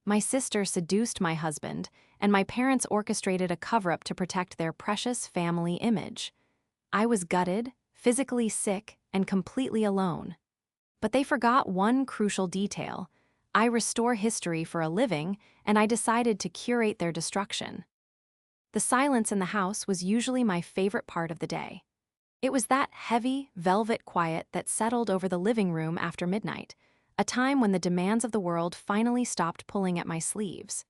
My sister seduced my husband, and my parents orchestrated a cover-up to protect their precious family image. I was gutted, physically sick, and completely alone. But they forgot one crucial detail. I restore history for a living, and I decided to curate their destruction. The silence in the house was usually my favorite part of the day. It was that heavy, velvet quiet that settled over the living room after midnight, a time when the demands of the world finally stopped pulling at my sleeves.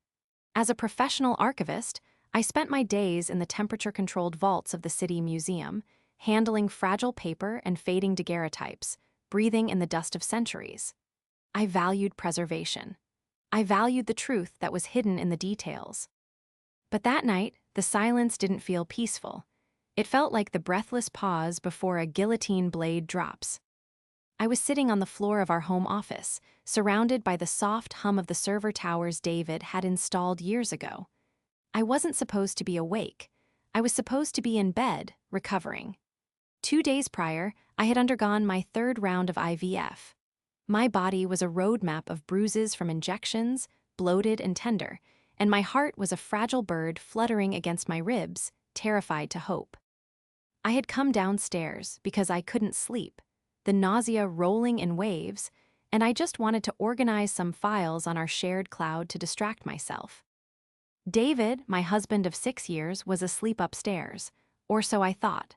As a professional archivist, I spent my days in the temperature-controlled vaults of the city museum, handling fragile paper and fading daguerreotypes, breathing in the dust of centuries. I valued preservation. I valued the truth that was hidden in the details. But that night, the silence didn't feel peaceful. It felt like the breathless pause before a guillotine blade drops. I was sitting on the floor of our home office, surrounded by the soft hum of the server towers David had installed years ago. I wasn't supposed to be awake. I was supposed to be in bed, recovering. 2 days prior, I had undergone my third round of IVF. My body was a roadmap of bruises from injections, bloated and tender, and my heart was a fragile bird fluttering against my ribs, terrified to hope. I had come downstairs because I couldn't sleep, the nausea rolling in waves, and I just wanted to organize some files on our shared cloud to distract myself. David, my husband of 6 years, was asleep upstairs, or so I thought.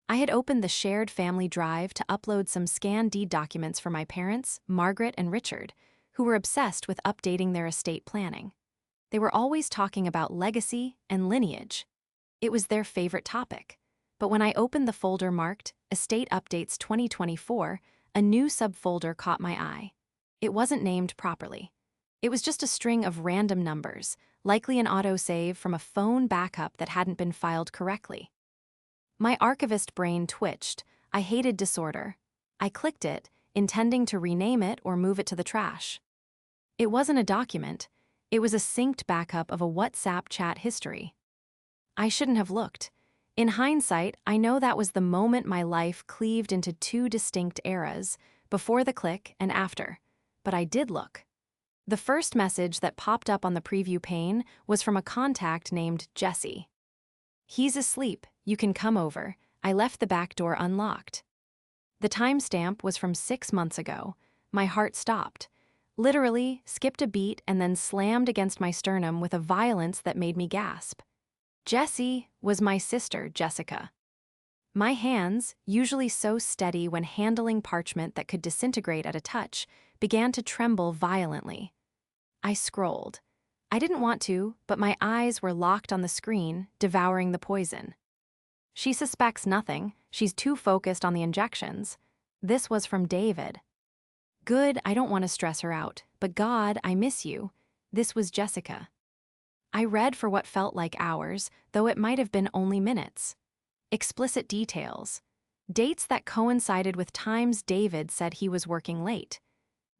I had opened the shared family drive to upload some Scan deed documents for my parents, Margaret and Richard, who were obsessed with updating their estate planning. They were always talking about legacy and lineage. It was their favorite topic. But when I opened the folder marked Estate Updates 2024, a new subfolder caught my eye. It wasn't named properly. It was just a string of random numbers, likely an autosave from a phone backup that hadn't been filed correctly. My archivist brain twitched. I hated disorder. I clicked it, intending to rename it or move it to the trash. It wasn't a document. It was a synced backup of a WhatsApp chat history. I shouldn't have looked. In hindsight, I know that was the moment my life cleaved into two distinct eras, before the click and after. But I did look. The first message that popped up on the preview pane was from a contact named Jesse. "He's asleep, you can come over. I left the back door unlocked." The timestamp was from 6 months ago. My heart stopped. Literally, skipped a beat and then slammed against my sternum with a violence that made me gasp. Jessie was my sister, Jessica. My hands, usually so steady when handling parchment that could disintegrate at a touch, began to tremble violently. I scrolled. I didn't want to, but my eyes were locked on the screen, devouring the poison. She suspects nothing. She's too focused on the injections. This was from David. Good, I don't want to stress her out, but God, I miss you. This was Jessica. I read for what felt like hours, though it might have been only minutes. Explicit details. Dates that coincided with times David said he was working late.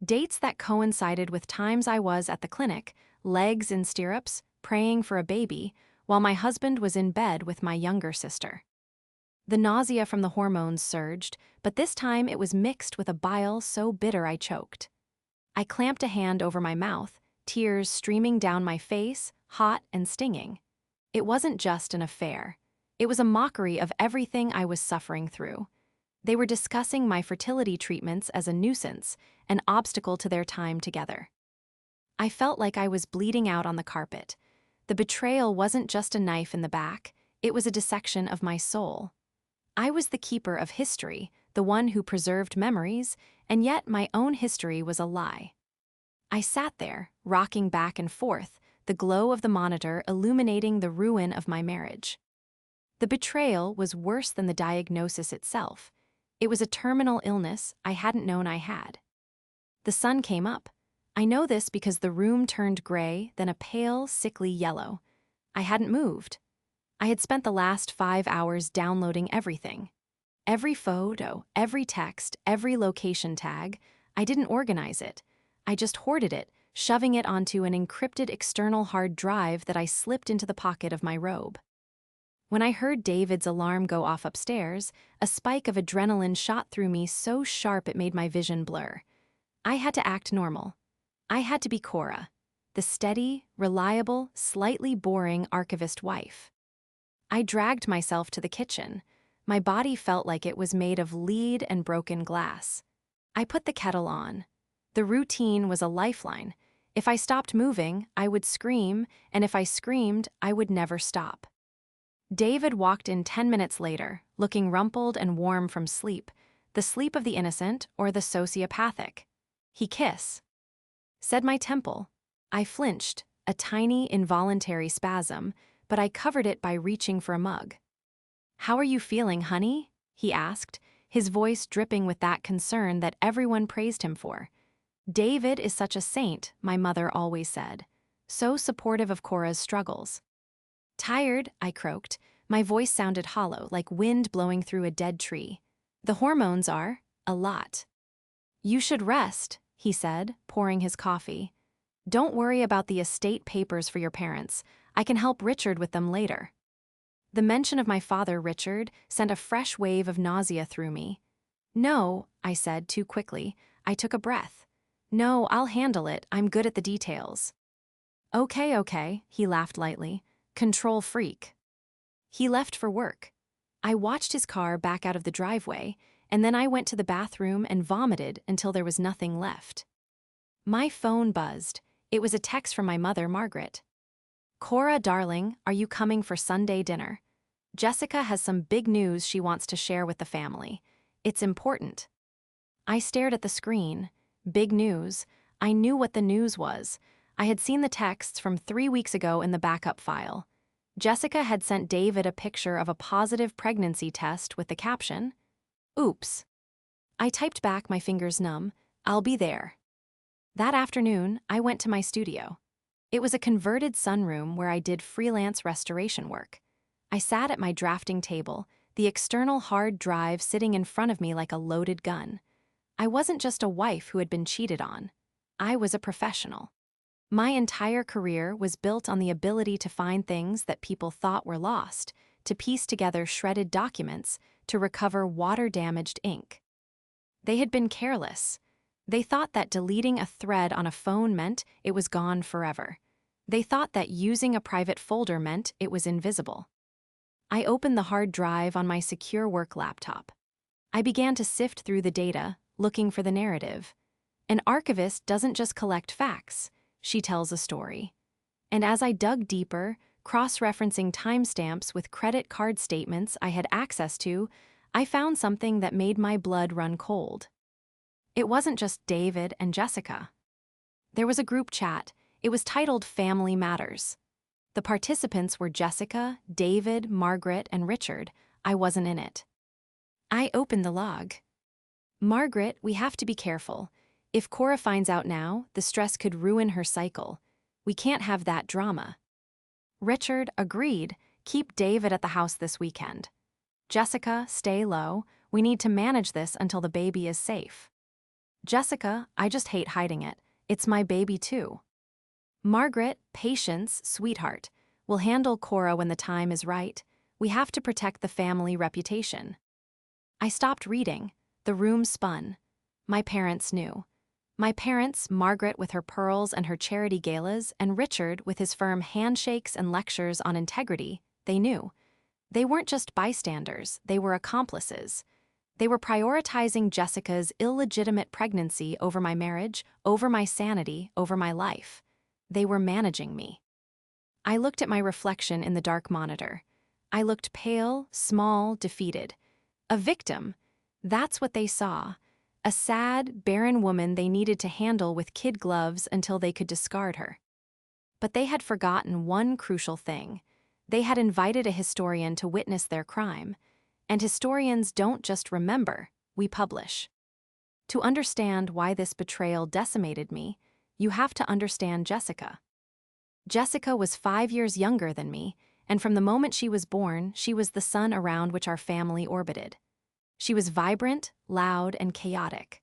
Dates that coincided with times I was at the clinic, legs in stirrups, praying for a baby, while my husband was in bed with my younger sister. The nausea from the hormones surged, but this time it was mixed with a bile so bitter I choked. I clamped a hand over my mouth, tears streaming down my face, hot and stinging. It wasn't just an affair. It was a mockery of everything I was suffering through. They were discussing my fertility treatments as a nuisance, an obstacle to their time together. I felt like I was bleeding out on the carpet. The betrayal wasn't just a knife in the back, it was a dissection of my soul. I was the keeper of history, the one who preserved memories, and yet my own history was a lie. I sat there, rocking back and forth, the glow of the monitor illuminating the ruin of my marriage. The betrayal was worse than the diagnosis itself. It was a terminal illness I hadn't known I had. The sun came up. I know this because the room turned gray, then a pale, sickly yellow. I hadn't moved. I had spent the last 5 hours downloading everything. Every photo, every text, every location tag. I didn't organize it. I just hoarded it, shoving it onto an encrypted external hard drive that I slipped into the pocket of my robe. When I heard David's alarm go off upstairs, a spike of adrenaline shot through me so sharp it made my vision blur. I had to act normal. I had to be Cora. the steady, reliable, slightly boring archivist wife. I dragged myself to the kitchen. My body felt like it was made of lead and broken glass. I put the kettle on. The routine was a lifeline. If I stopped moving, I would scream, and if I screamed, I would never stop. David walked in 10 minutes later, looking rumpled and warm from sleep, the sleep of the innocent or the sociopathic. "He kiss," said my temple. I flinched, a tiny, involuntary spasm, but I covered it by reaching for a mug. "How are you feeling, honey?" he asked, his voice dripping with that concern that everyone praised him for. "David is such a saint," my mother always said, so supportive of Cora's struggles. "Tired," I croaked. My voice sounded hollow, like wind blowing through a dead tree. "The hormones are, a lot." "You should rest," he said, pouring his coffee. "Don't worry about the estate papers for your parents. I can help Richard with them later." The mention of my father, Richard, sent a fresh wave of nausea through me. "No," I said too quickly. I took a breath. "No, I'll handle it. I'm good at the details." Okay, he laughed lightly. "Control freak." He left for work. I watched his car back out of the driveway, and then I went to the bathroom and vomited until there was nothing left. My phone buzzed. It was a text from my mother, Margaret. "Cora, darling, are you coming for Sunday dinner? Jessica has some big news she wants to share with the family. It's important." I stared at the screen. Big news. I knew what the news was. I had seen the texts from 3 weeks ago in the backup file. Jessica had sent David a picture of a positive pregnancy test with the caption, "Oops." I typed back, my fingers numb, "I'll be there." That afternoon, I went to my studio. It was a converted sunroom where I did freelance restoration work. I sat at my drafting table, the external hard drive sitting in front of me like a loaded gun. I wasn't just a wife who had been cheated on. I was a professional. My entire career was built on the ability to find things that people thought were lost, to piece together shredded documents, to recover water-damaged ink. They had been careless. They thought that deleting a thread on a phone meant it was gone forever. They thought that using a private folder meant it was invisible. I opened the hard drive on my secure work laptop. I began to sift through the data, looking for the narrative. An archivist doesn't just collect facts, she tells a story. And as I dug deeper, cross-referencing timestamps with credit card statements I had access to, I found something that made my blood run cold. It wasn't just David and Jessica. There was a group chat. It was titled Family Matters. The participants were Jessica, David, Margaret, and Richard. I wasn't in it. I opened the log. "Margaret, we have to be careful. If Cora finds out now, the stress could ruin her cycle. We can't have that drama." Richard agreed. "Keep David at the house this weekend." "Jessica, stay low. We need to manage this until the baby is safe." "Jessica, I just hate hiding it. It's my baby too." "Margaret, patience, sweetheart. We'll handle Cora when the time is right. We have to protect the family reputation." I stopped reading. The room spun. My parents knew. My parents, Margaret with her pearls and her charity galas, and Richard with his firm handshakes and lectures on integrity, they knew. They weren't just bystanders, they were accomplices. They were prioritizing Jessica's illegitimate pregnancy over my marriage, over my sanity, over my life. They were managing me. I looked at my reflection in the dark monitor. I looked pale, small, defeated. A victim. That's what they saw. A sad, barren woman they needed to handle with kid gloves until they could discard her. But they had forgotten one crucial thing. They had invited a historian to witness their crime. And historians don't just remember, we publish. To understand why this betrayal decimated me, you have to understand Jessica. Jessica was 5 years younger than me, and from the moment she was born, she was the sun around which our family orbited. She was vibrant, loud, and chaotic.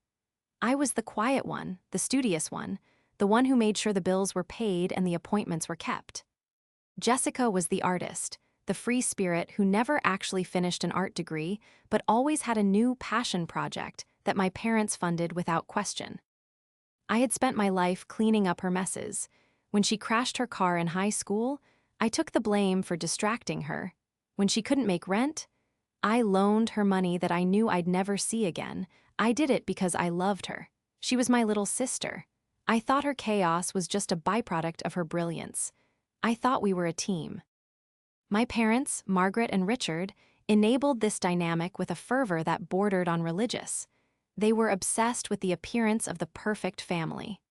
I was the quiet one, the studious one, the one who made sure the bills were paid and the appointments were kept. Jessica was the artist, the free spirit who never actually finished an art degree, but always had a new passion project that my parents funded without question. I had spent my life cleaning up her messes. When she crashed her car in high school, I took the blame for distracting her. When she couldn't make rent, I loaned her money that I knew I'd never see again. I did it because I loved her. She was my little sister. I thought her chaos was just a byproduct of her brilliance. I thought we were a team. My parents, Margaret and Richard, enabled this dynamic with a fervor that bordered on religious. They were obsessed with the appearance of the perfect family.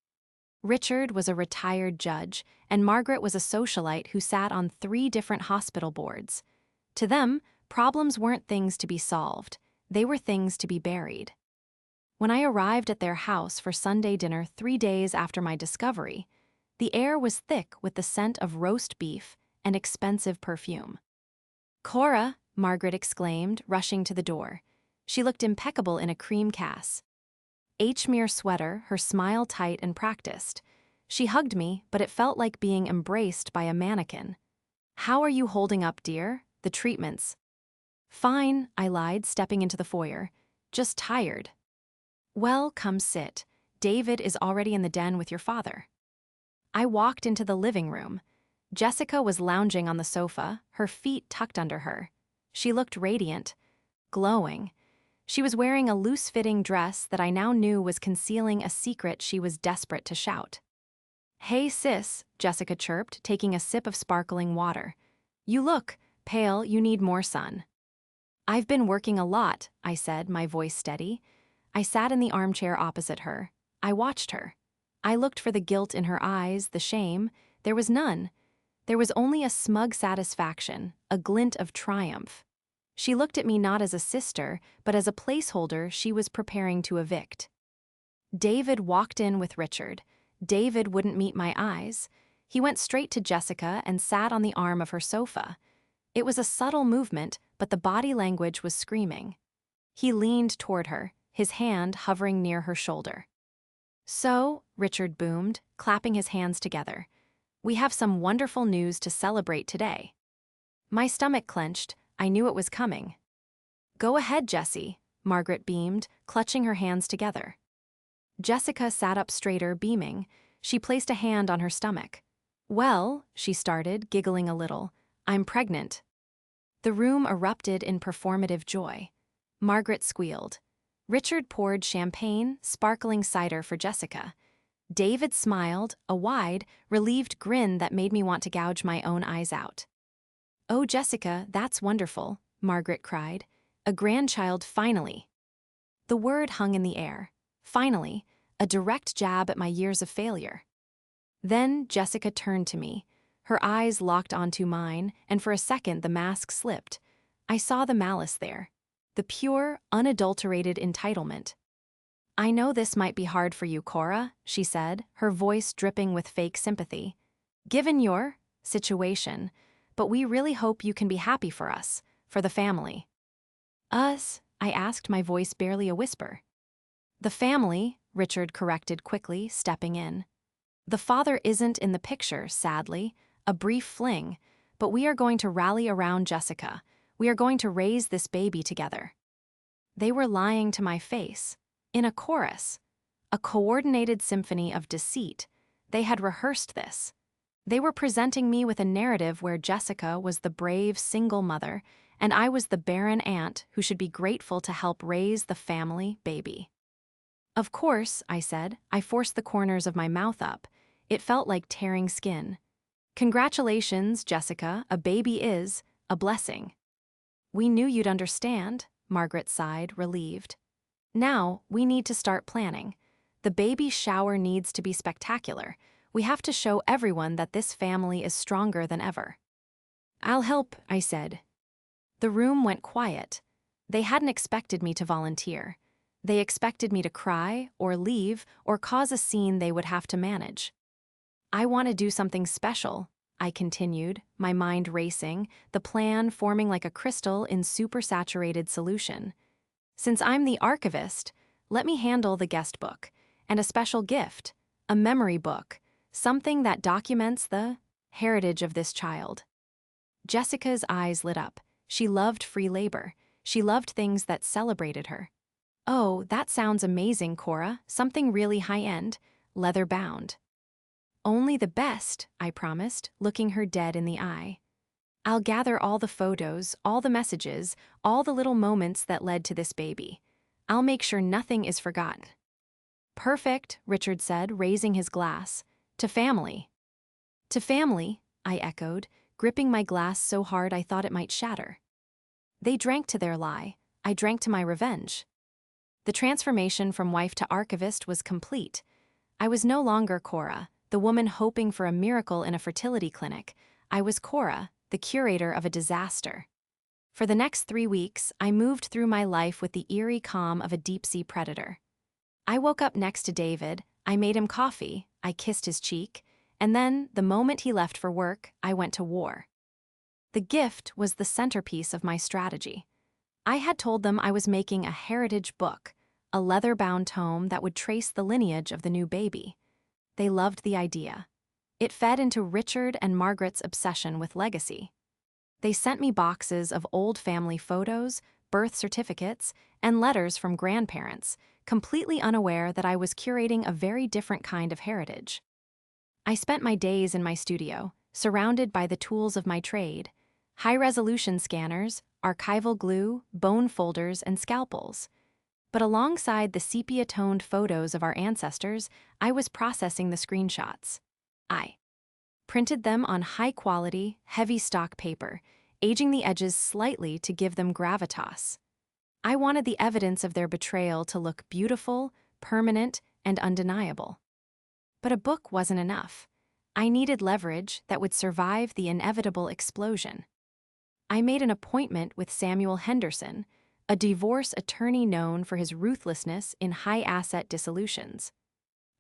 Richard was a retired judge, and Margaret was a socialite who sat on 3 different hospital boards. To them, problems weren't things to be solved, they were things to be buried. When I arrived at their house for Sunday dinner 3 days after my discovery, the air was thick with the scent of roast beef and expensive perfume. "Cora," Margaret exclaimed, rushing to the door. She looked impeccable in a cream cashmere sweater, her smile tight and practiced. She hugged me, but it felt like being embraced by a mannequin. "How are you holding up, dear? The treatments?" "Fine," I lied, stepping into the foyer. "Just tired." "Well, come sit. David is already in the den with your father." I walked into the living room. Jessica was lounging on the sofa, her feet tucked under her. She looked radiant, glowing. She was wearing a loose-fitting dress that I now knew was concealing a secret she was desperate to shout. "Hey, sis," Jessica chirped, taking a sip of sparkling water. "You look pale, you need more sun." "I've been working a lot," I said, my voice steady. I sat in the armchair opposite her. I watched her. I looked for the guilt in her eyes, the shame. There was none. There was only a smug satisfaction, a glint of triumph. She looked at me not as a sister, but as a placeholder she was preparing to evict. David walked in with Richard. David wouldn't meet my eyes. He went straight to Jessica and sat on the arm of her sofa. It was a subtle movement, but the body language was screaming. He leaned toward her, his hand hovering near her shoulder. "So," Richard boomed, clapping his hands together, "we have some wonderful news to celebrate today." My stomach clenched. I knew it was coming. "Go ahead, Jessie," Margaret beamed, clutching her hands together. Jessica sat up straighter, beaming. She placed a hand on her stomach. "Well," she started, giggling a little, "I'm pregnant." The room erupted in performative joy. Margaret squealed. Richard poured champagne, sparkling cider for Jessica. David smiled, a wide, relieved grin that made me want to gouge my own eyes out. "Oh, Jessica, that's wonderful," Margaret cried. "A grandchild, finally." The word hung in the air. Finally, a direct jab at my years of failure. Then Jessica turned to me. Her eyes locked onto mine, and for a second the mask slipped. I saw the malice there. The pure, unadulterated entitlement. "I know this might be hard for you, Cora," she said, her voice dripping with fake sympathy. "Given your situation, but we really hope you can be happy for us, for the family." "Us?" I asked, my voice barely a whisper. "The family," Richard corrected quickly, stepping in. "The father isn't in the picture, sadly, a brief fling, but we are going to rally around Jessica. We are going to raise this baby together." They were lying to my face. In a chorus. A coordinated symphony of deceit. They had rehearsed this. They were presenting me with a narrative where Jessica was the brave single mother, and I was the barren aunt who should be grateful to help raise the family baby. "Of course," I said. I forced the corners of my mouth up. It felt like tearing skin. "Congratulations, Jessica, a baby is a blessing." "We knew you'd understand," Margaret sighed, relieved. "Now, we need to start planning. The baby shower needs to be spectacular. We have to show everyone that this family is stronger than ever." "I'll help," I said. The room went quiet. They hadn't expected me to volunteer. They expected me to cry, or leave, or cause a scene they would have to manage. "I want to do something special," I continued, my mind racing, the plan forming like a crystal in supersaturated solution. "Since I'm the archivist, let me handle the guest book, and a special gift, a memory book, something that documents the heritage of this child." Jessica's eyes lit up. She loved free labor. She loved things that celebrated her. "Oh, that sounds amazing, Cora. Something really high-end, leather-bound." Only the best, I promised, looking her dead in the eye. I'll gather all the photos, all the messages, all the little moments that led to this baby. I'll make sure nothing is forgotten. Perfect, Richard said, raising his glass. To family. To family, I echoed, gripping my glass so hard I thought it might shatter. They drank to their lie. I drank to my revenge. The transformation from wife to archivist was complete. I was no longer Cora, the woman hoping for a miracle in a fertility clinic. I was Cora, the curator of a disaster. For the next 3 weeks, I moved through my life with the eerie calm of a deep-sea predator. I woke up next to David, I made him coffee, I kissed his cheek, and then, the moment he left for work, I went to war. The gift was the centerpiece of my strategy. I had told them I was making a heritage book, a leather-bound tome that would trace the lineage of the new baby. They loved the idea. It fed into Richard and Margaret's obsession with legacy. They sent me boxes of old family photos, birth certificates, and letters from grandparents, completely unaware that I was curating a very different kind of heritage. I spent my days in my studio, surrounded by the tools of my trade: high-resolution scanners, archival glue, bone folders, and scalpels. But alongside the sepia-toned photos of our ancestors, I was processing the screenshots. I printed them on high-quality, heavy-stock paper, aging the edges slightly to give them gravitas. I wanted the evidence of their betrayal to look beautiful, permanent, and undeniable. But a book wasn't enough. I needed leverage that would survive the inevitable explosion. I made an appointment with Samuel Henderson, a divorce attorney known for his ruthlessness in high-asset dissolutions.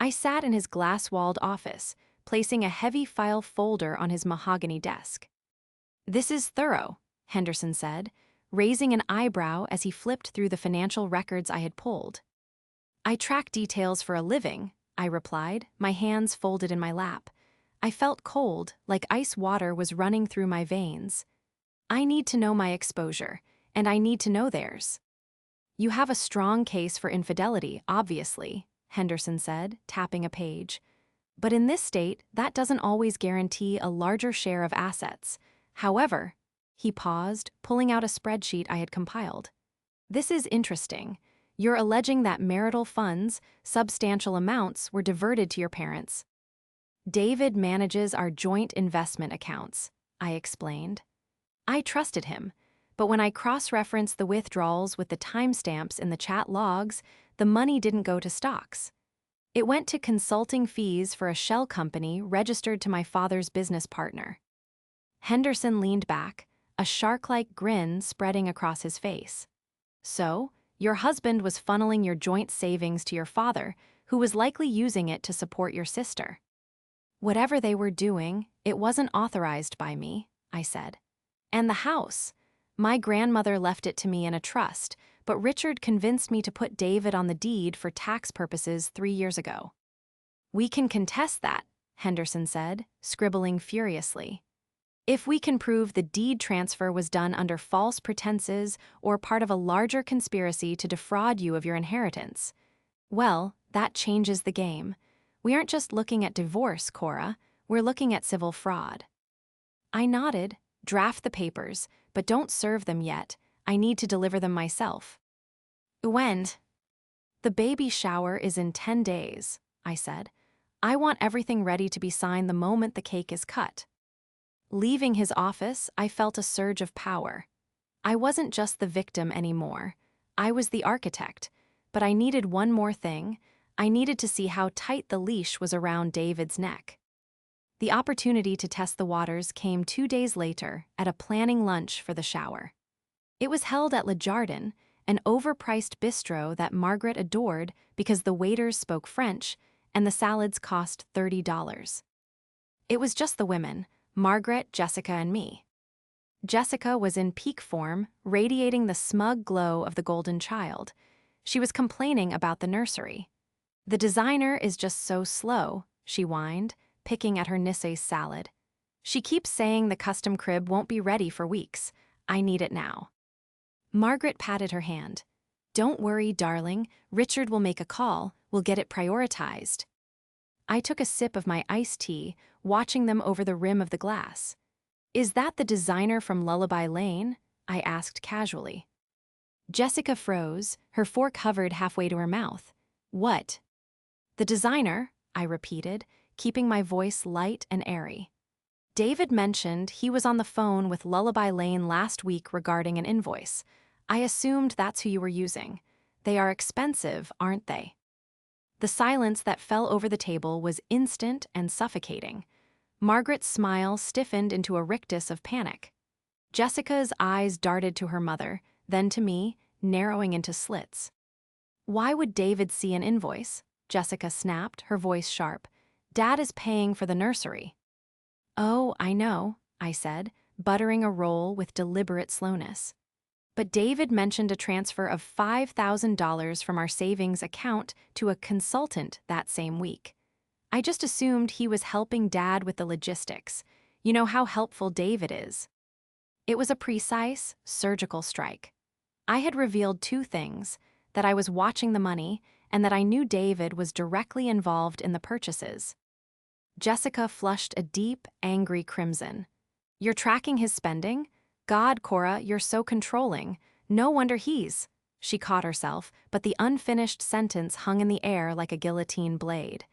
I sat in his glass-walled office, placing a heavy file folder on his mahogany desk. "This is thorough," Henderson said, raising an eyebrow as he flipped through the financial records I had pulled. "I track details for a living," I replied, my hands folded in my lap. I felt cold, like ice water was running through my veins. "I need to know my exposure, and I need to know theirs." "You have a strong case for infidelity, obviously," Henderson said, tapping a page. "But in this state, that doesn't always guarantee a larger share of assets. However," he paused, pulling out a spreadsheet I had compiled. "This is interesting. You're alleging that marital funds, substantial amounts, were diverted to your parents." "David manages our joint investment accounts," I explained. I trusted him, but when I cross-referenced the withdrawals with the timestamps in the chat logs, the money didn't go to stocks. It went to consulting fees for a shell company registered to my father's business partner. Henderson leaned back, a shark-like grin spreading across his face. "So, your husband was funneling your joint savings to your father, who was likely using it to support your sister." "Whatever they were doing, it wasn't authorized by me," I said. "And the house. My grandmother left it to me in a trust, but Richard convinced me to put David on the deed for tax purposes 3 years ago." "We can contest that," Henderson said, scribbling furiously. "If we can prove the deed transfer was done under false pretenses or part of a larger conspiracy to defraud you of your inheritance, well, that changes the game. We aren't just looking at divorce, Cora, we're looking at civil fraud." I nodded. "Draft the papers, but don't serve them yet. I need to deliver them myself." "When?" "The baby shower is in 10 days, I said. "I want everything ready to be signed the moment the cake is cut." Leaving his office, I felt a surge of power. I wasn't just the victim anymore. I was the architect, but I needed one more thing. I needed to see how tight the leash was around David's neck. The opportunity to test the waters came 2 days later at a planning lunch for the shower. It was held at Le Jardin, an overpriced bistro that Margaret adored because the waiters spoke French and the salads cost $30. It was just the women, Margaret, Jessica, and me. Jessica was in peak form, radiating the smug glow of the golden child. She was complaining about the nursery. "The designer is just so slow," she whined, picking at her Nisse's salad. "She keeps saying the custom crib won't be ready for weeks. I need it now." Margaret patted her hand. "Don't worry, darling. Richard will make a call. We'll get it prioritized." I took a sip of my iced tea, watching them over the rim of the glass. Is that the designer from Lullaby Lane? I asked casually. Jessica froze, her fork hovered halfway to her mouth. What? The designer, I repeated, keeping my voice light and airy. David mentioned he was on the phone with Lullaby Lane last week regarding an invoice. I assumed that's who you were using. They are expensive, aren't they? The silence that fell over the table was instant and suffocating. Margaret's smile stiffened into a rictus of panic. Jessica's eyes darted to her mother, then to me, narrowing into slits. Why would David see an invoice? Jessica snapped, her voice sharp. Dad is paying for the nursery. Oh, I know, I said, buttering a roll with deliberate slowness. But David mentioned a transfer of $5,000 from our savings account to a consultant that same week. I just assumed he was helping Dad with the logistics. You know how helpful David is. It was a precise, surgical strike. I had revealed two things, that I was watching the money and that I knew David was directly involved in the purchases. Jessica flushed a deep, angry crimson. You're tracking his spending? God, Cora, you're so controlling. No wonder he's... She caught herself, but the unfinished sentence hung in the air like a guillotine blade.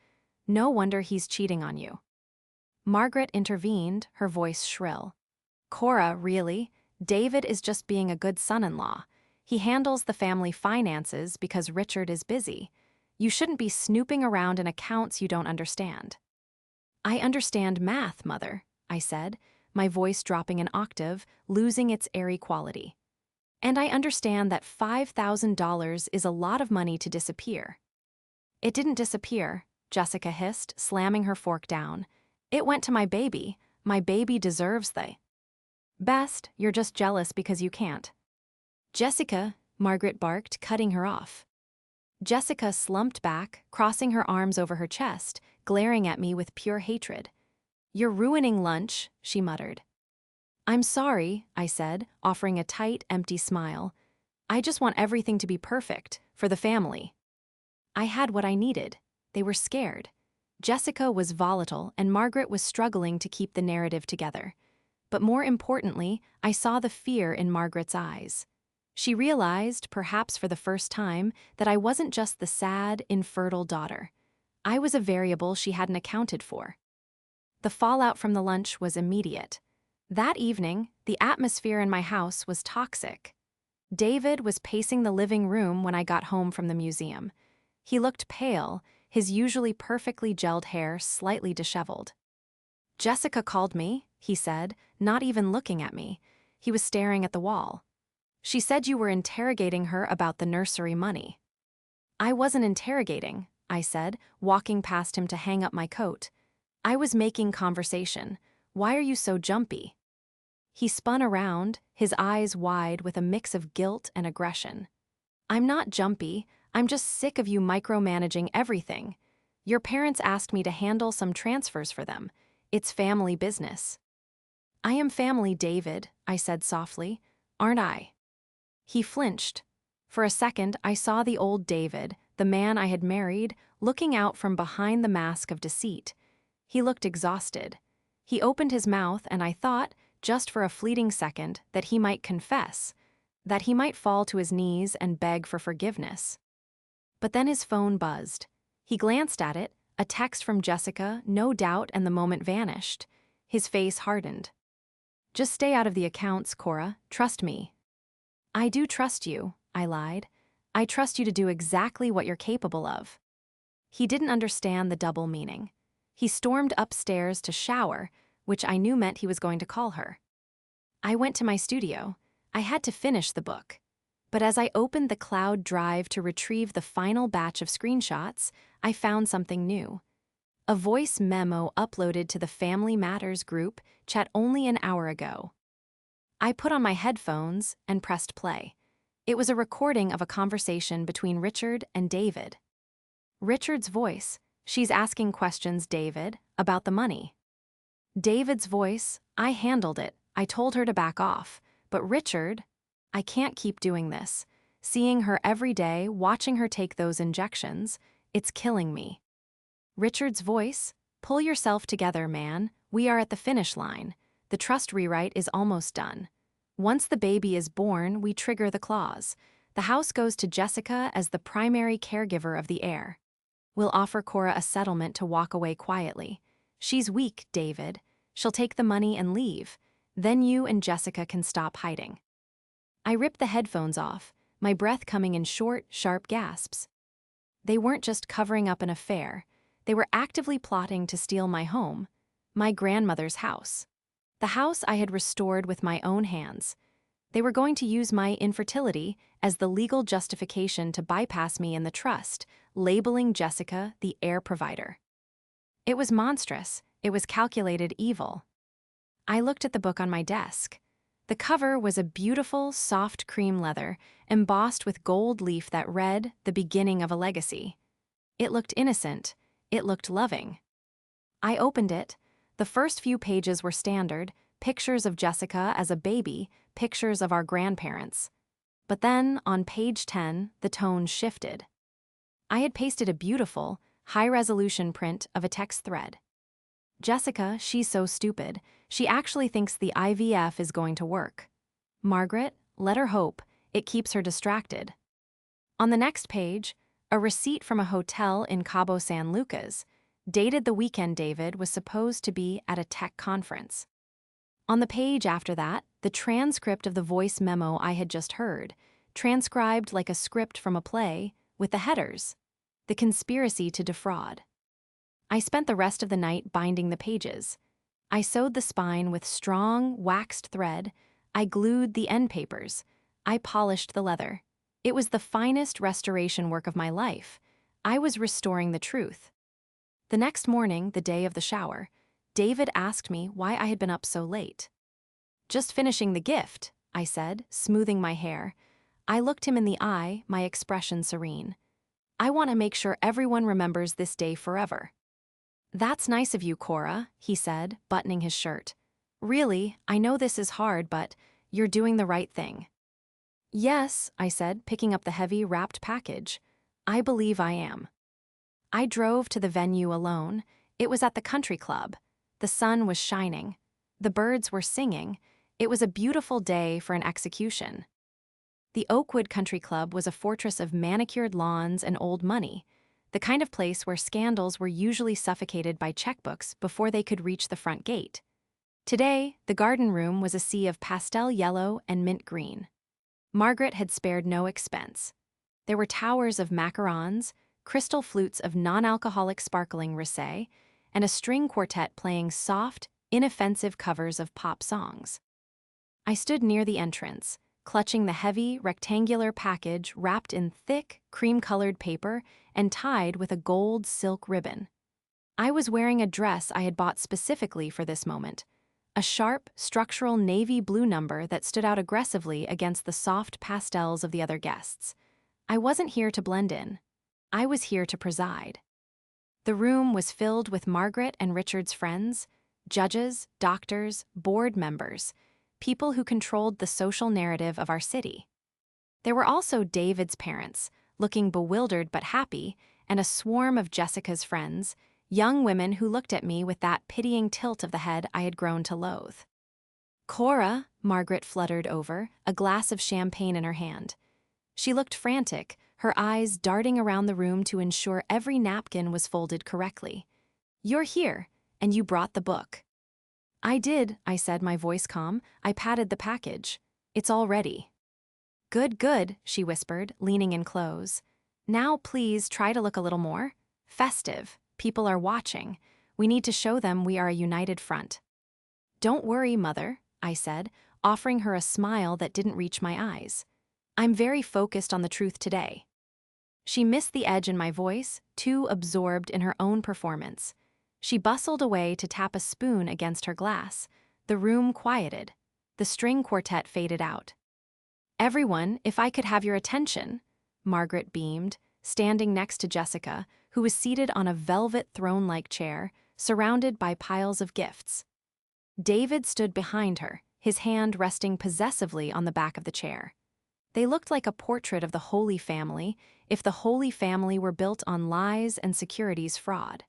No wonder he's cheating on you. Margaret intervened, her voice shrill. Cora, really? David is just being a good son-in-law. He handles the family finances because Richard is busy. You shouldn't be snooping around in accounts you don't understand. I understand math, Mother, I said, my voice dropping an octave, losing its airy quality. And I understand that $5,000 is a lot of money to disappear. It didn't disappear, Jessica hissed, slamming her fork down. It went to my baby. My baby deserves the... Best, you're just jealous because you can't. Jessica, Margaret barked, cutting her off. Jessica slumped back, crossing her arms over her chest, glaring at me with pure hatred. You're ruining lunch, she muttered. I'm sorry, I said, offering a tight, empty smile. I just want everything to be perfect, for the family. I had what I needed. They were scared. Jessica was volatile and Margaret was struggling to keep the narrative together. But more importantly, I saw the fear in Margaret's eyes. She realized, perhaps for the first time, that I wasn't just the sad, infertile daughter. I was a variable she hadn't accounted for. The fallout from the lunch was immediate. That evening, the atmosphere in my house was toxic. David was pacing the living room when I got home from the museum. He looked pale, his usually perfectly gelled hair slightly disheveled. Jessica called me, he said, not even looking at me. He was staring at the wall. She said you were interrogating her about the nursery money. I wasn't interrogating, I said, walking past him to hang up my coat. I was making conversation. Why are you so jumpy? He spun around, his eyes wide with a mix of guilt and aggression. I'm not jumpy, I'm just sick of you micromanaging everything. Your parents asked me to handle some transfers for them. It's family business. I am family, David, I said softly. Aren't I? He flinched. For a second, I saw the old David, the man I had married, looking out from behind the mask of deceit. He looked exhausted. He opened his mouth and I thought, just for a fleeting second, that he might confess, that he might fall to his knees and beg for forgiveness. But then his phone buzzed. He glanced at it, a text from Jessica, no doubt, and the moment vanished. His face hardened. Just stay out of the accounts, Cora. Trust me. I do trust you, I lied. I trust you to do exactly what you're capable of. He didn't understand the double meaning. He stormed upstairs to shower, which I knew meant he was going to call her. I went to my studio. I had to finish the book. But as I opened the cloud drive to retrieve the final batch of screenshots, I found something new. A voice memo uploaded to the Family Matters group chat only an hour ago. I put on my headphones and pressed play. It was a recording of a conversation between Richard and David. Richard's voice, she's asking questions, David, about the money. David's voice, I handled it. I told her to back off. But Richard, I can't keep doing this. Seeing her every day, watching her take those injections, it's killing me. Richard's voice, "Pull yourself together, man. We are at the finish line. The trust rewrite is almost done. Once the baby is born, we trigger the clause. The house goes to Jessica as the primary caregiver of the heir. We'll offer Cora a settlement to walk away quietly. She's weak, David. She'll take the money and leave. Then you and Jessica can stop hiding." I ripped the headphones off, my breath coming in short, sharp gasps. They weren't just covering up an affair. They were actively plotting to steal my home, my grandmother's house. The house I had restored with my own hands. They were going to use my infertility as the legal justification to bypass me in the trust, labeling Jessica the heir provider. It was monstrous. It was calculated evil. I looked at the book on my desk. The cover was a beautiful, soft cream leather, embossed with gold leaf that read, "The beginning of a legacy." It looked innocent. It looked loving. I opened it. The first few pages were standard, pictures of Jessica as a baby, pictures of our grandparents. But then, on page 10, the tone shifted. I had pasted a beautiful, high-resolution print of a text thread. "Jessica, she's so stupid. She actually thinks the IVF is going to work. Margaret, let her hope. It keeps her distracted." On the next page, a receipt from a hotel in Cabo San Lucas, dated the weekend David was supposed to be at a tech conference. On the page after that, the transcript of the voice memo I had just heard, transcribed like a script from a play, with the headers, "The conspiracy to defraud." I spent the rest of the night binding the pages. I sewed the spine with strong, waxed thread. I glued the end papers. I polished the leather. It was the finest restoration work of my life. I was restoring the truth. The next morning, the day of the shower, David asked me why I had been up so late. "Just finishing the gift," I said, smoothing my hair. I looked him in the eye, my expression serene. "I want to make sure everyone remembers this day forever." "That's nice of you, Cora," he said, buttoning his shirt. "Really, I know this is hard, but you're doing the right thing." "Yes," I said, picking up the heavy, wrapped package. "I believe I am." I drove to the venue alone. It was at the country club. The sun was shining. The birds were singing. It was a beautiful day for an execution. The Oakwood Country Club was a fortress of manicured lawns and old money, the kind of place where scandals were usually suffocated by checkbooks before they could reach the front gate. Today, the garden room was a sea of pastel yellow and mint green. Margaret had spared no expense. There were towers of macarons, crystal flutes of non-alcoholic sparkling rosé, and a string quartet playing soft, inoffensive covers of pop songs. I stood near the entrance, clutching the heavy, rectangular package wrapped in thick, cream-colored paper and tied with a gold silk ribbon. I was wearing a dress I had bought specifically for this moment, a sharp, structural navy blue number that stood out aggressively against the soft pastels of the other guests. I wasn't here to blend in. I was here to preside. The room was filled with Margaret and Richard's friends, judges, doctors, board members, people who controlled the social narrative of our city. There were also David's parents, looking bewildered but happy, and a swarm of Jessica's friends, young women who looked at me with that pitying tilt of the head I had grown to loathe. "Cora," Margaret fluttered over, a glass of champagne in her hand. She looked frantic, her eyes darting around the room to ensure every napkin was folded correctly. "You're here, and you brought the book." "I did," I said, my voice calm. I patted the package. "It's all ready." "Good, good," she whispered, leaning in close. "Now please try to look a little more festive. People are watching. We need to show them we are a united front." "Don't worry, Mother," I said, offering her a smile that didn't reach my eyes. "I'm very focused on the truth today." She missed the edge in my voice, too absorbed in her own performance. She bustled away to tap a spoon against her glass. The room quieted. The string quartet faded out. "Everyone, if I could have your attention," Margaret beamed, standing next to Jessica, who was seated on a velvet throne-like chair, surrounded by piles of gifts. David stood behind her, his hand resting possessively on the back of the chair. They looked like a portrait of the Holy Family, if the Holy Family were built on lies and securities fraud.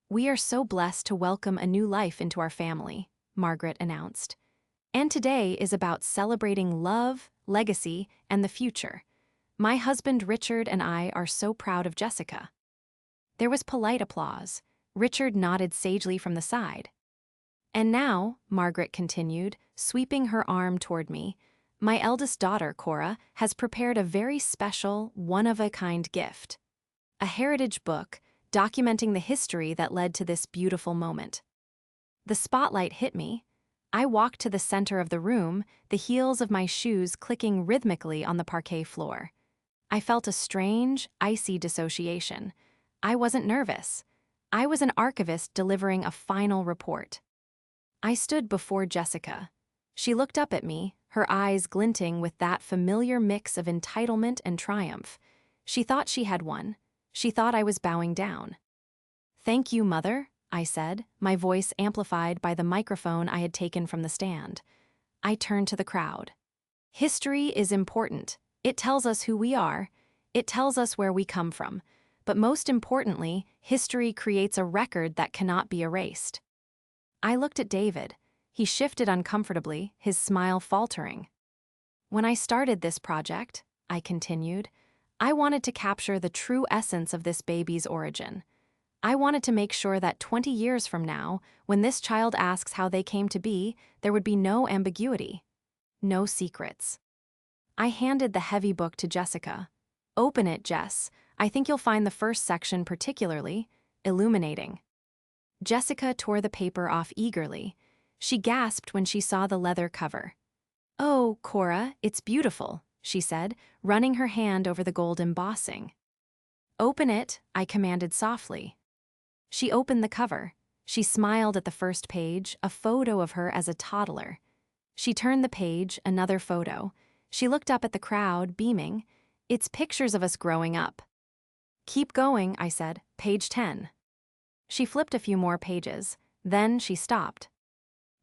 We are so blessed to welcome a new life into our family, Margaret announced. And today is about celebrating love, legacy, and the future. My husband Richard and I are so proud of Jessica. There was polite applause. Richard nodded sagely from the side. And now, Margaret continued, sweeping her arm toward me, my eldest daughter, Cora, has prepared a very special, one-of-a-kind gift. A heritage book documenting the history that led to this beautiful moment. The spotlight hit me. I walked to the center of the room, the heels of my shoes clicking rhythmically on the parquet floor. I felt a strange, icy dissociation. I wasn't nervous. I was an archivist delivering a final report. I stood before Jessica. She looked up at me, her eyes glinting with that familiar mix of entitlement and triumph. She thought she had won. She thought I was bowing down. "Thank you, Mother," I said, my voice amplified by the microphone I had taken from the stand. I turned to the crowd. History is important. It tells us who we are. It tells us where we come from. But most importantly, history creates a record that cannot be erased. I looked at David. He shifted uncomfortably, his smile faltering. When I started this project, I continued, I wanted to capture the true essence of this baby's origin. I wanted to make sure that 20 years from now, when this child asks how they came to be, there would be no ambiguity, no secrets. I handed the heavy book to Jessica. "Open it, Jess. I think you'll find the first section particularly illuminating." Jessica tore the paper off eagerly. She gasped when she saw the leather cover. "Oh, Cora, it's beautiful," she said, running her hand over the gold embossing. "Open it," I commanded softly. She opened the cover. She smiled at the first page, a photo of her as a toddler. She turned the page, another photo. She looked up at the crowd, beaming. "It's pictures of us growing up." "Keep going," I said. "Page 10. She flipped a few more pages. Then she stopped.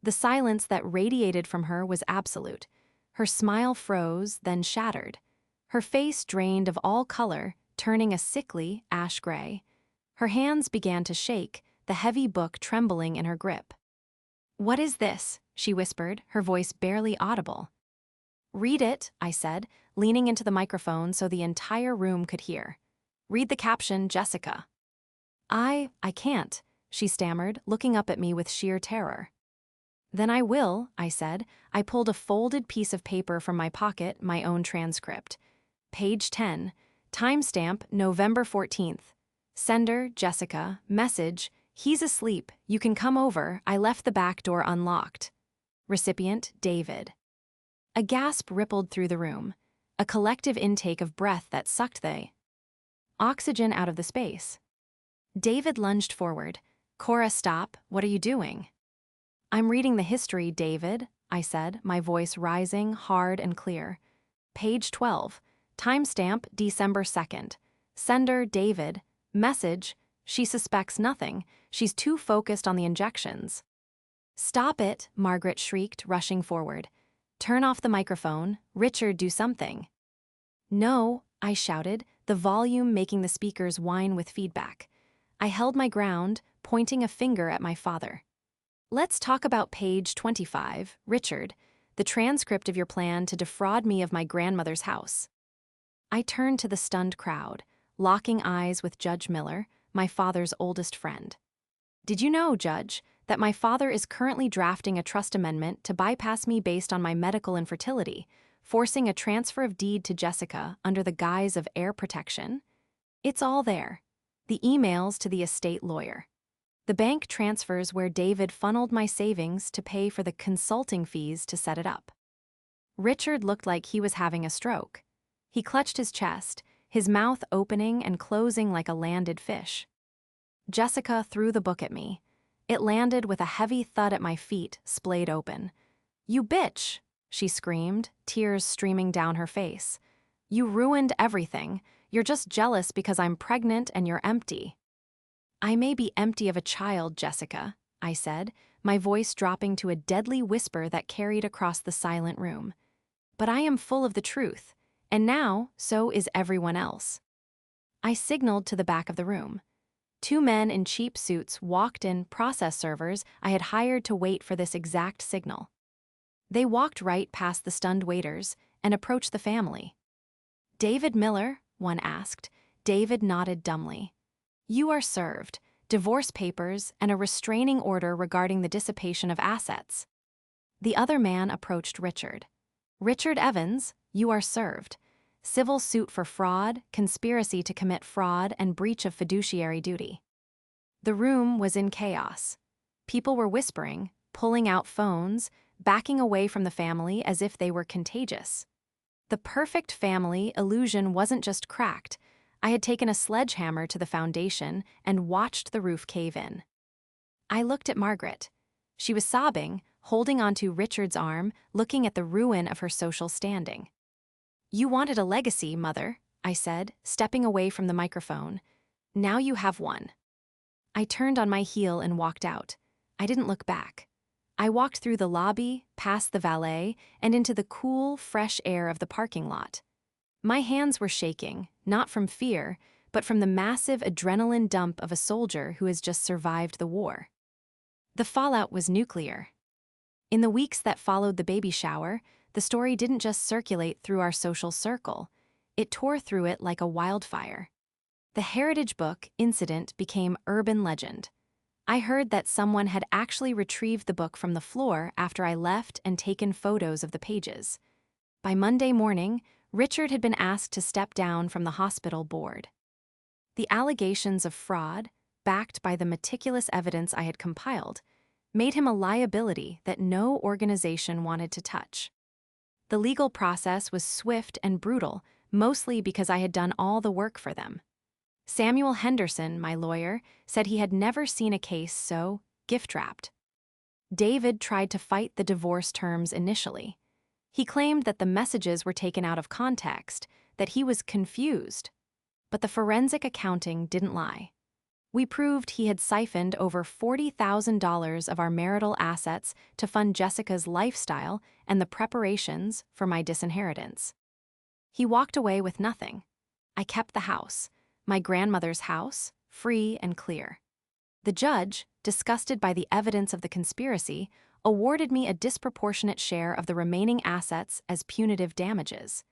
The silence that radiated from her was absolute. Her smile froze, then shattered. Her face drained of all color, turning a sickly ash gray. Her hands began to shake, the heavy book trembling in her grip. "What is this?" she whispered, her voice barely audible. "Read it," I said, leaning into the microphone so the entire room could hear. "Read the caption, Jessica." I can't," she stammered, looking up at me with sheer terror. "Then I will," I said. I pulled a folded piece of paper from my pocket, my own transcript. Page 10, timestamp November 14th. Sender, Jessica, message, "He's asleep, you can come over, I left the back door unlocked." Recipient, David. A gasp rippled through the room, a collective intake of breath that sucked the oxygen out of the space. David lunged forward. "Cora, stop, what are you doing?" "I'm reading the history, David," I said, my voice rising, hard and clear. Page 12, timestamp December 2nd. Sender, David, message, "She suspects nothing, she's too focused on the injections." "Stop it," Margaret shrieked, rushing forward. "Turn off the microphone, Richard, do something." "No," I shouted, the volume making the speakers whine with feedback. I held my ground, pointing a finger at my father. "Let's talk about page 25, Richard, the transcript of your plan to defraud me of my grandmother's house." I turned to the stunned crowd, locking eyes with Judge Miller, my father's oldest friend. "Did you know, Judge, that my father is currently drafting a trust amendment to bypass me based on my medical infertility, forcing a transfer of deed to Jessica under the guise of heir protection? It's all there. The emails to the estate lawyer. The bank transfers where David funneled my savings to pay for the consulting fees to set it up." Richard looked like he was having a stroke. He clutched his chest, his mouth opening and closing like a landed fish. Jessica threw the book at me. It landed with a heavy thud at my feet, splayed open. "You bitch!" she screamed, tears streaming down her face. "You ruined everything. You're just jealous because I'm pregnant and you're empty." "I may be empty of a child, Jessica," I said, my voice dropping to a deadly whisper that carried across the silent room. "But I am full of the truth, and now so is everyone else." I signaled to the back of the room. Two men in cheap suits walked in, process servers I had hired to wait for this exact signal. They walked right past the stunned waiters and approached the family. "David Miller?" one asked. David nodded dumbly. "You are served. Divorce papers and a restraining order regarding the dissipation of assets." The other man approached Richard. "Richard Evans, you are served. Civil suit for fraud, conspiracy to commit fraud, and breach of fiduciary duty." The room was in chaos. People were whispering, pulling out phones, backing away from the family as if they were contagious. The perfect family illusion wasn't just cracked. I had taken a sledgehammer to the foundation and watched the roof cave in. I looked at Margaret. She was sobbing, holding onto Richard's arm, looking at the ruin of her social standing. "You wanted a legacy, Mother," I said, stepping away from the microphone. "Now you have one." I turned on my heel and walked out. I didn't look back. I walked through the lobby, past the valet, and into the cool, fresh air of the parking lot. My hands were shaking, not from fear, but from the massive adrenaline dump of a soldier who has just survived the war. The fallout was nuclear. In the weeks that followed the baby shower, the story didn't just circulate through our social circle. It tore through it like a wildfire. The Heritage Book incident became urban legend. I heard that someone had actually retrieved the book from the floor after I left and taken photos of the pages. By Monday morning, Richard had been asked to step down from the hospital board. The allegations of fraud, backed by the meticulous evidence I had compiled, made him a liability that no organization wanted to touch. The legal process was swift and brutal, mostly because I had done all the work for them. Samuel Henderson, my lawyer, said he had never seen a case so gift-wrapped. David tried to fight the divorce terms initially. He claimed that the messages were taken out of context, that he was confused. But the forensic accounting didn't lie. We proved he had siphoned over $40,000 of our marital assets to fund Jessica's lifestyle and the preparations for my disinheritance. He walked away with nothing. I kept the house, my grandmother's house, free and clear. The judge, disgusted by the evidence of the conspiracy, awarded me a disproportionate share of the remaining assets as punitive damages.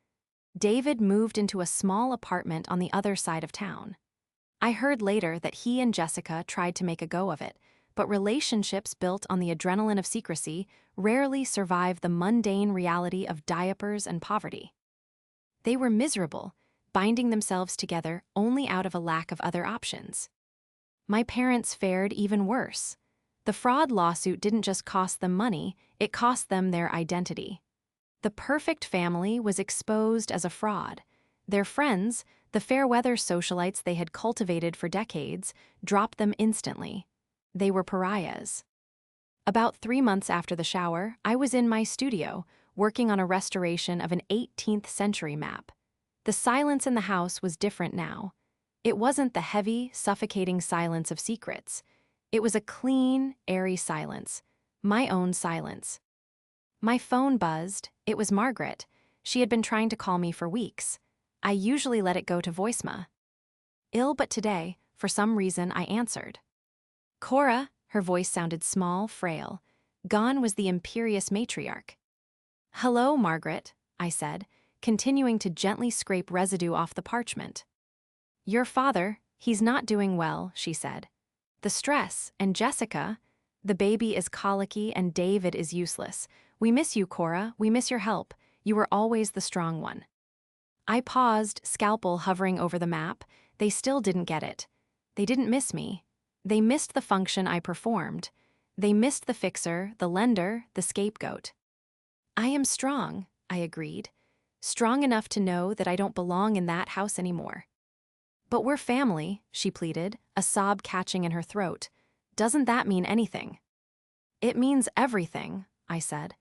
David moved into a small apartment on the other side of town. I heard later that he and Jessica tried to make a go of it, but relationships built on the adrenaline of secrecy rarely survive the mundane reality of diapers and poverty. They were miserable, binding themselves together only out of a lack of other options. My parents fared even worse. The fraud lawsuit didn't just cost them money, it cost them their identity. The perfect family was exposed as a fraud. Their friends, the fair-weather socialites they had cultivated for decades, dropped them instantly. They were pariahs. About 3 months after the shower, I was in my studio, working on a restoration of an 18th century map. The silence in the house was different now. It wasn't the heavy, suffocating silence of secrets. It was a clean, airy silence, my own silence. My phone buzzed. It was Margaret. She had been trying to call me for weeks. I usually let it go to voicemail. Ill, but today, for some reason, I answered. "Cora," her voice sounded small, frail. Gone was the imperious matriarch. "Hello, Margaret," I said, continuing to gently scrape residue off the parchment. "Your father, he's not doing well," she said. "The stress, and Jessica, the baby is colicky and David is useless. We miss you, Cora, we miss your help. You were always the strong one." I paused, scalpel hovering over the map. They still didn't get it. They didn't miss me. They missed the function I performed. They missed the fixer, the lender, the scapegoat. "I am strong," I agreed. "Strong enough to know that I don't belong in that house anymore." "But we're family," she pleaded, a sob catching in her throat. "Doesn't that mean anything?" "It means everything," I said.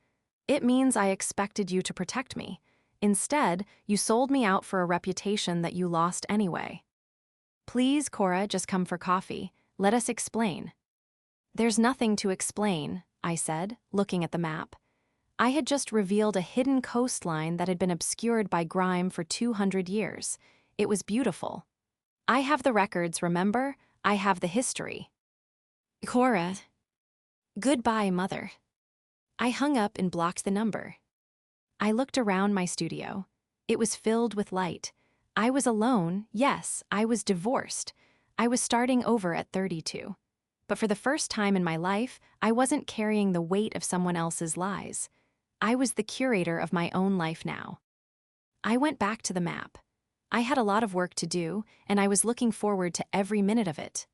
"It means I expected you to protect me. Instead, you sold me out for a reputation that you lost anyway." "Please, Cora, just come for coffee. Let us explain." "There's nothing to explain," I said, looking at the map. I had just revealed a hidden coastline that had been obscured by grime for 200 years. It was beautiful. "I have the records, remember? I have the history. Cora. Goodbye, Mother. I hung up and blocked the number. I looked around my studio. It was filled with light. I was alone, yes, I was divorced. I was starting over at 32. But for the first time in my life, I wasn't carrying the weight of someone else's lies. I was the curator of my own life now. I went back to the map. I had a lot of work to do, and I was looking forward to every minute of it.